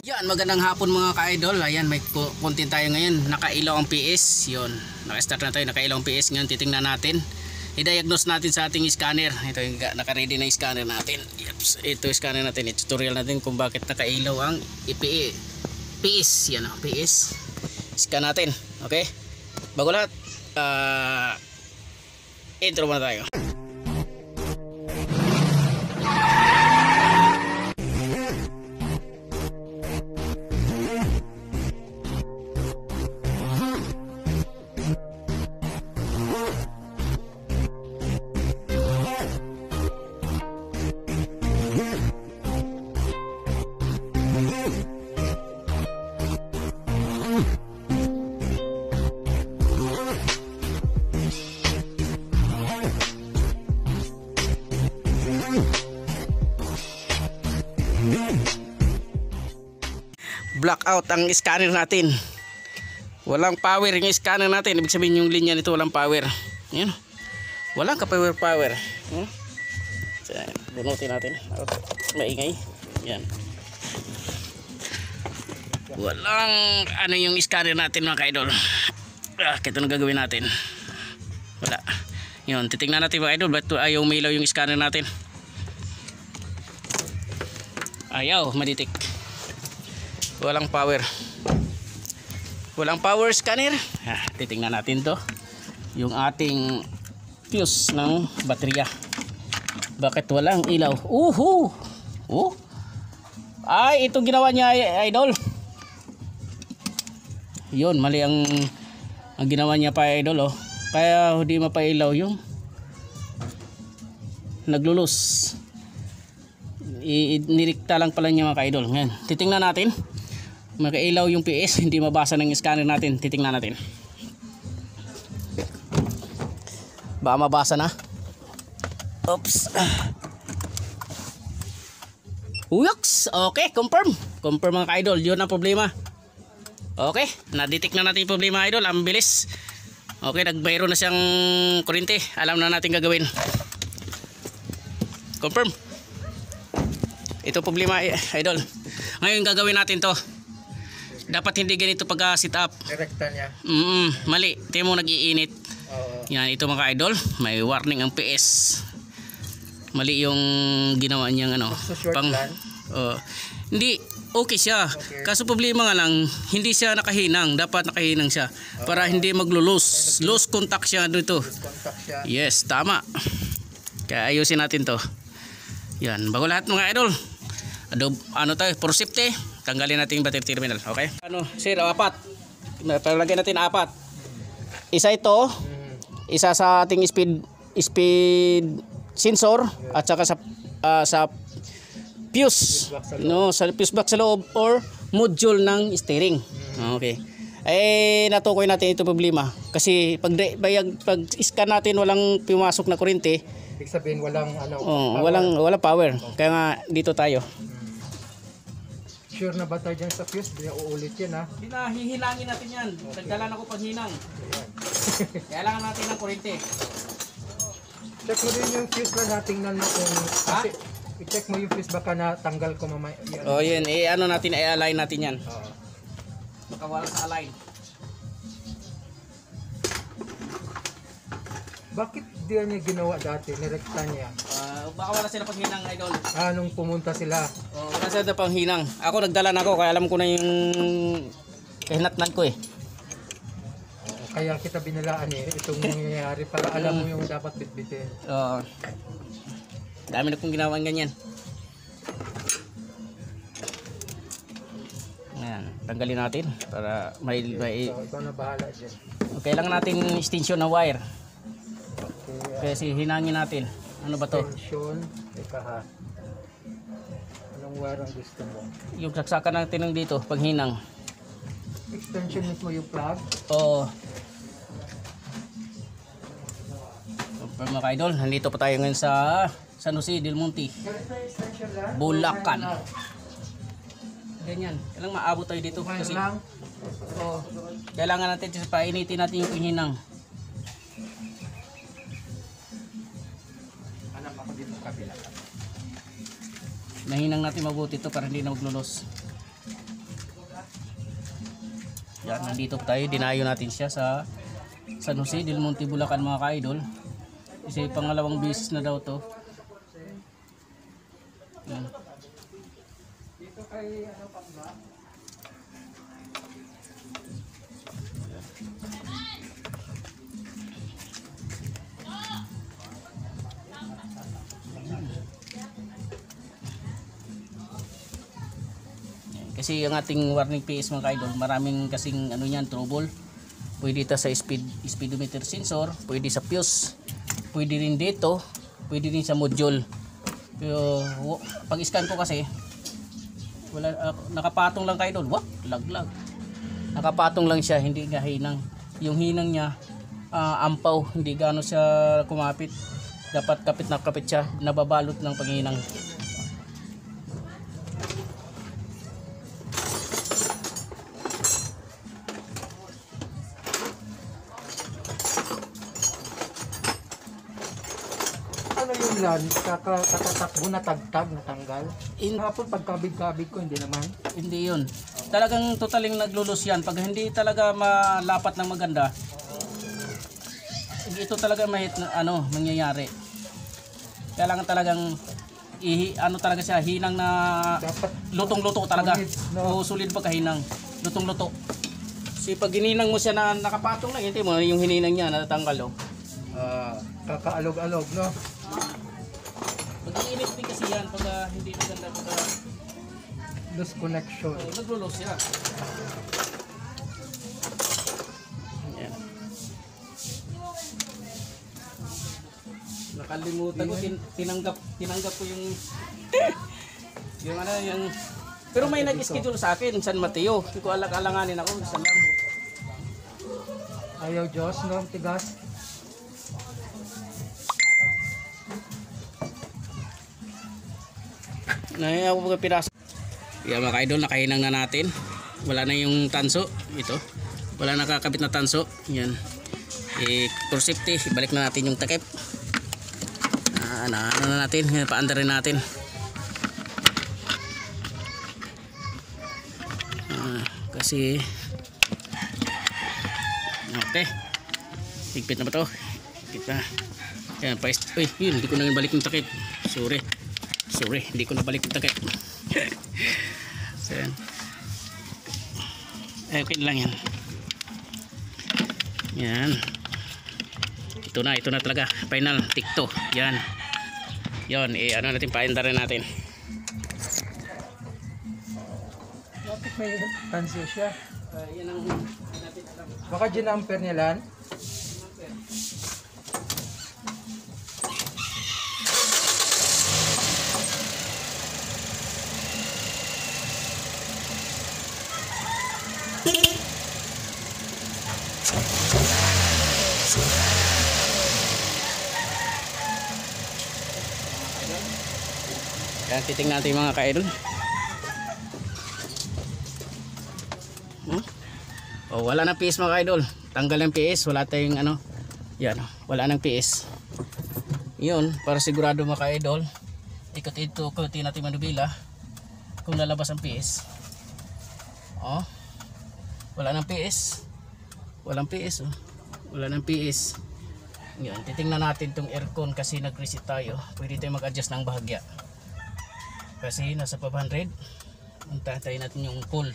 Yan, magandang hapon mga ka-idol. Ayan, may content tayo ngayon. Nakailaw ang PS. Yun, naka-start na tayo. Nakailaw ang PS. Ngayon, titingnan natin. I-diagnose natin sa ating scanner. Ito yung naka-ready na yung scanner natin. Yep. Ito yung scanner natin. I-tutorial natin kung bakit nakailaw ang PS. Yan o, PS. Scan natin. Okay? Bago lahat, intro muna tayo. Blackout ang scanner natin. Walang power yung scanner natin. Ibig sabihin yung linya nito walang power. Yan. Walang ka-power. Bunutin natin. Maingay. Yan. Walang ano yung scanner natin mga ka-idol. Ito na gagawin natin. Wala. Yun. Titingnan natin mga idol. Ba't ayaw umilaw yung scanner natin? Ayaw. Maditik. Walang power. Walang power scanner. Titingnan natin to. Yung ating fuse ng baterya. Bakit walang ilaw? Ay, ito ginawa niya idol. Yun, mali ang ginawa niya pa idol. Kaya hindi mapailaw yung naglulus. Nilikta lang pala niya mga ka-idol. Ngayon, titingnan natin. Makailaw yung PS, hindi mabasa ng scanner natin. Titingnan natin. Baka mabasa na. Oops. Uyaks. Okay, confirm. Confirm mga ka-idol. Yun ang problema. Okay, na-detect na natin yung problema idol. Ang bilis. Okay, nagbayro na siyang kuryente. Alam na natin gagawin. Confirm. Ito problema idol. Ngayon gagawin natin to. Dapat hindi ganito pag sit up. Direkta niya. Mali. Tingnan mo nag-iinit. Yan, ito mga idol. May warning ang PS. Mali yung ginawa niyang ano. Hindi okay siya. Okay. Kaso problema nga lang, hindi siya nakahinang. Dapat nakahinang siya para hindi maglo-lose. Lose contact siya dito. Yes, tama. Kaya ayusin natin to. Yan, bago lahat mga idol. Ano tayo, for safety, tanggalin natin yung battery terminal, okay? Ano, sir, 4. Palagyan natin 4. Isa ito, isa sa ating speed sensor at saka sa fuse, no, sa fuse box sa loob or module ng steering. Okay. Natukoy natin ito problema kasi pag scan natin walang pumasok na kuryente. Ibig sabihin walang walang power. Kaya nga dito tayo. Sure na ba tayo dyan sa fuse? Di na uulit yan ha? Hihilangin natin yan. Nagdalan ako pag hinang. Kailangan natin ng kuryente. Check mo rin yung fuse na tingnan mo kung i-check mo yung fuse baka natanggal ko mamaya. Yun. Ano natin, i-align natin yan. Baka wala sa align. Bakit di niya ginawa dati? Nirekta niya? Baka wala sila panghinang idol. Nung pumunta sila? Wala sila panghinang. Ako nagdala na ako kaya alam ko na yung kahinatnan ko Kaya kita binalaan itong nangyayari para alam mo yung dapat bitbitin. Dami na kong ginawa ganyan. Ayan, tanggalin natin para may ikaw na bahala dyan. Kailangan natin extension ng wire. Kasi hinangin natin. Ano ba to? Extension. Teka ha. Anong wire ang gusto mo? Yung saksakan natin ng dito pag hinang. Extension mismo yung plug? Oo. Mga ka-idol, nandito pa tayo ngayon sa San Jose del Monte, Bulacan. Ganyan. Kailangan maabot tayo dito kasi kailangan natin painitin natin yung hinang. Nahinang natin mabuti ito para hindi na maglulos. Yan, nandito tayo, dinayo natin siya sa San Jose del Monte, Bulacan mga ka-idol. Kasi pangalawang beses na daw to. Yan. Dito kay ano Pangga. Kasi yung ating warning PS mga ka-idol, maraming kasing ano yan, trouble. Pwede ito sa speedometer sensor, pwede sa fuse, pwede rin dito, pwede rin sa module. Pero pag scan ko kasi wala, nakapatong lang ka-idol. Wah, laglag. Nakapatong lang siya, hindi nga hinang. Yung hinang niya ampaw, hindi gaano siya kumapit. Dapat kapit na kapit siya, nababalot ng panghinang. Ano yung lan? Kakatakbo na tagtag na tanggal. Hapon pagkabig-kabig ko hindi naman. Hindi yun. Talagang totaling naglulus yan. Pag hindi talaga malapat ng maganda, ito talaga mangyayari. Kailangan talagang ano talaga siya, hinang na Dapat lutong-luto talaga. sulit, no? O sulit pa kahinang. Lutong-luto. Kasi pag hininang mo siya na nakapatong lang, hindi mo yung hininang niya natatanggal. Oh. kakaalog-alog, no? Mag-iinit din kasi yan pag hindi maganda pag Loose connection. naglulos siya. Ayan. Nakalimutan ko, tinanggap ko yung yung ano yung pero may nag-schedule sa akin San Mateo. Hindi ko alanganin ako isa lang. Ayaw Diyos, no? Tigas. Ako pag piraso. Yeah, mga ka-idol, nakahinang na natin. Wala na yung tanso. Ito. Wala nakakabit na tanso. Yan. For safety, ibalik na natin yung takip. Ano na natin. Pa-under rin natin. Kasi okay. Higpit na ba to? Higpit na. Yan, uy, yun, hindi ko na balik yung takip. Sorry, hindi ko na balik yung takip. So, yan. Okay lang yan. Yan. Ito na talaga. Final, tikto. Yan. Yan, ano natin, pa-ender natin. Bakit may tansyo siya? Yan ang natin alam. Baka ginamper niya lan? Yan, titingnan natin mga ka-idol. Oh, wala nang PS mga ka-idol. Tanggal ng PS, wala tayong ano. Yan, wala nang PS. Yun, para sigurado mga ka-idol, ikutin natin manubila kung lalabas ang PS. Oh. Wala nang PS. Walang PS, oh. Wala nang PS. Yan, titingnan natin tong aircon kasi nag-reset tayo. Pwede tayong mag-adjust ng bahagya. Kasi nasa 500. Antayin natin yung cool.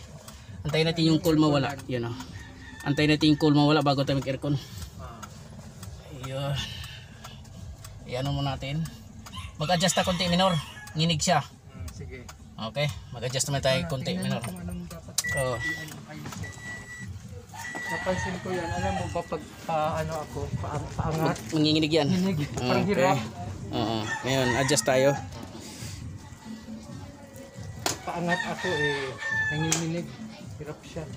Antayin natin yung cool mawala. Yan o. Antayin natin yung cool mawala bago tayo mag-aircon. Ayun. Iano mo natin. Mag-adjust na konti minor. Nginig siya. Sige. Okay. Mag-adjust naman tayo konti minor. Oo. Napansin ko yan. Alam mo ba pag paangat? Manginginig yan. Hinig. Parang hirap. Oo. Ngayon, adjust tayo. Paangat ako nanginginig. Hirap siya.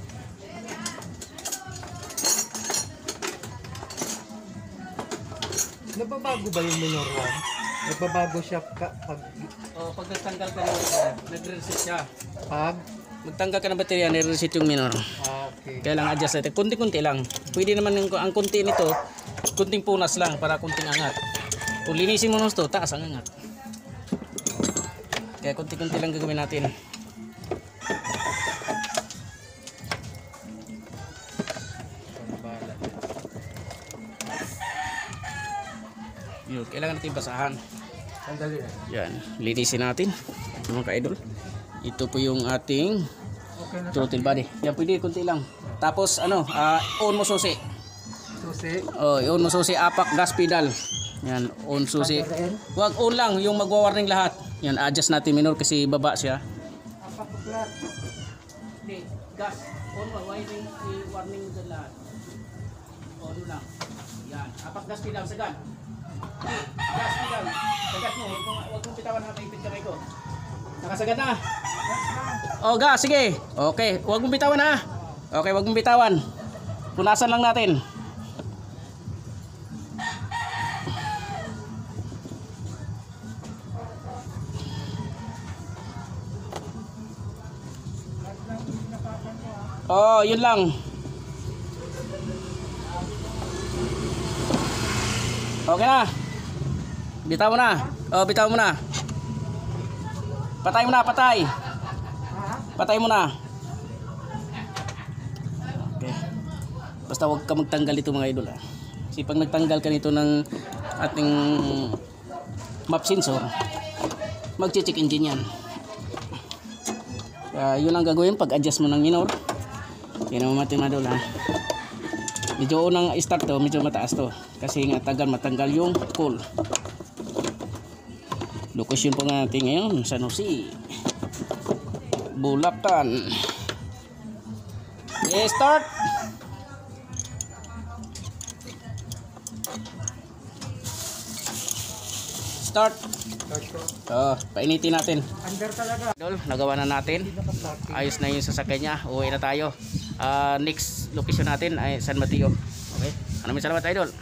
Nababago ba yung minor one? Nababago siya pag Pag nagtanggal ka nag-reset siya. pag Magtanggal ka ng baterya, nire-reset yung minor. okay. Kailangan adjust natin. Kunti-kunti lang. Pwede naman ang kunti nito, kunting punas lang para kunting angat. Kung linisin mo nito, taas ang angat. Kaya kunti-kunti lang gagawin natin. Yun, kailangan natin basahan. Sandali na. Yan, linisin natin. Mga ka-idol. Ito po yung ating Okay na. throttle body. Yan, pwede kunti lang. Tapos ano, on mo susi. Susi. Oh, on mo susi, apak gas pedal. Yan, on susi. Pagkakain. Wag on lang, yung magwa-warning lahat. Yan, adjust natin minor kasi baba siya. Apak ko flat. Hindi, gas. On mo, warning dyan lahat. On lang. Yan, apak gas pedal, sagad. Gas pedal, sagad mo. Huwag mong bitawan na maipit kamay ko. Nakasagad na. Oh, gas, sige. Okay, huwag mong bitawan ha. Okay, huwag mong bitawan. Punasan lang natin. Oh, yun lang. Okay na. Bitaw mo na. Oh, bitaw mo na. Patay mo na, patay. Patay mo na. Okay. Basta huwag ka magtanggal ito mga idol. Kasi pag nagtanggal ka nito ng ating map sensor, mag-check engine yan. Kaya yun ang gagawin pag adjust mo ng minor. Tingnan mo natin mga idol ha. Medyo unang start to, medyo mataas to. Kasi nga tagal matanggal yung coil. Location po natin ngayon, San Jose, Bulacan. Okay, start. Start. Painitin natin. Under talaga. Idol, nagawa na natin. Ayos na yung sasakyan niya. Uwi na tayo. Next location natin ay San Mateo. Okay. Maraming salamat idol.